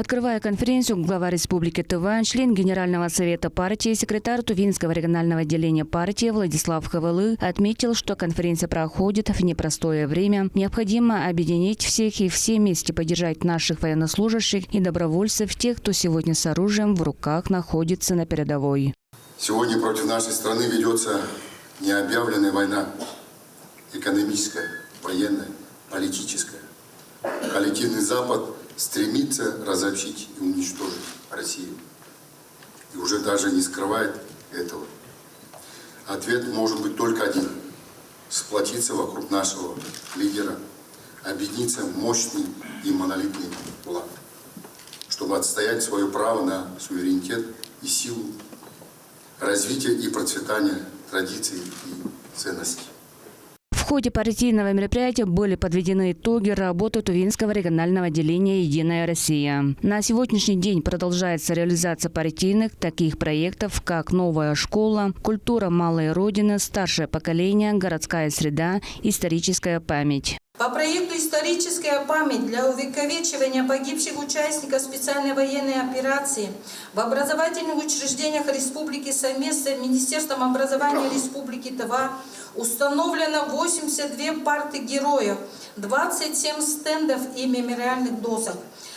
Открывая конференцию, глава Республики Тыва, член Генерального совета партии, секретарь Тувинского регионального отделения партии Владислав Хавалы отметил, что конференция проходит в непростое время. Необходимо объединить всех и все вместе поддержать наших военнослужащих и добровольцев, тех, кто сегодня с оружием в руках находится на передовой. Сегодня против нашей страны ведется необъявленная война. Экономическая, военная, политическая. Коллективный Запад стремится разобщить и уничтожить Россию. И уже даже не скрывает этого. Ответ может быть только один. Сплотиться вокруг нашего лидера, объединиться в мощный и монолитный кулак, чтобы отстоять свое право на суверенитет и силу, развитие и процветание традиций и ценностей. В ходе партийного мероприятия были подведены итоги работы Тувинского регионального отделения «Единая Россия». На сегодняшний день продолжается реализация партийных таких проектов, как «Новая школа», «Культура малой Родины», «Старшее поколение», «Городская среда», «Историческая память». По проекту «Историческая память» для увековечивания погибших участников специальной военной операции в образовательных учреждениях Республики совместно с Министерством образования Республики Тыва установлено 82 парты героев, 27 стендов и мемориальных досок.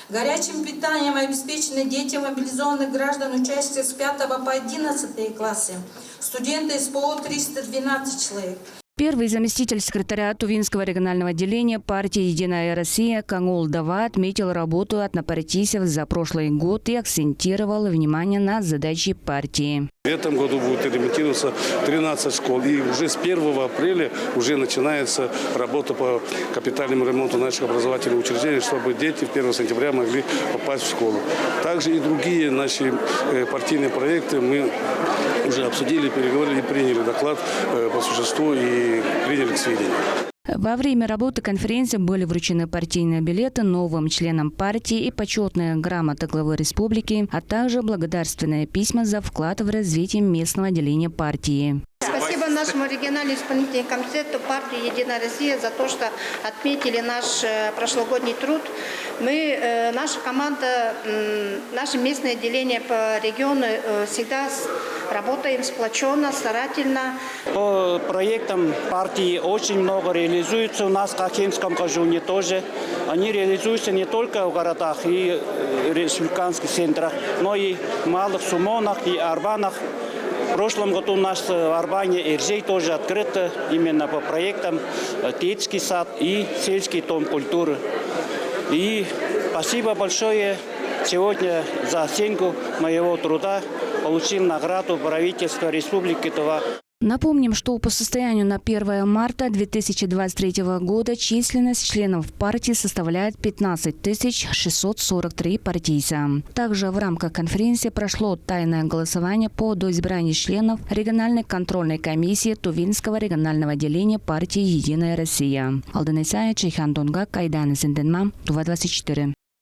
Горячим питанием обеспечены дети мобилизованных граждан, участников с 5 по 11 классы, студенты СПО 312 человек. Первый заместитель секретаря Тувинского регионального отделения партии «Единая Россия» Кангул Дава отметил работу однопартийцев за прошлый год и акцентировал внимание на задачи партии. В этом году будет ремонтироваться 13 школ. И уже с 1 апреля уже начинается работа по капитальному ремонту наших образовательных учреждений, чтобы дети 1 сентября могли попасть в школу. Также и другие наши партийные проекты мы уже обсудили, переговорили, приняли доклад по существу и приняли к сведению. Во время работы конференции были вручены партийные билеты новым членам партии и почетные грамоты главы республики, а также благодарственные письма за вклад в развитие местного отделения партии. Спасибо нашему региональному исполнительному комитету партии «Единая Россия» за то, что отметили наш прошлогодний труд. Наша команда, наше местное отделение по региону всегда работаем сплоченно, старательно. По проектам партии очень много реализуется у нас в Хакимском районе тоже. Они реализуются не только в городах и республиканских центрах, но и в малых Сумонах и Арбанах. В прошлом году у нас в Арбане Иржей тоже открыт именно по проектам детский сад и сельский дом культуры. И спасибо большое сегодня за оценку моего труда. Получил награду правительства Республики Тыва. Напомним, что по состоянию на 1 марта 2023 года численность членов партии составляет 15 643 партийца. Также в рамках конференции прошло тайное голосование по доизбранию членов региональной контрольной комиссии Тувинского регионального отделения партии «Единая Россия». Алтын Исаев, Чайхан Донгак, Кайдан Зинденмам, Тува 24.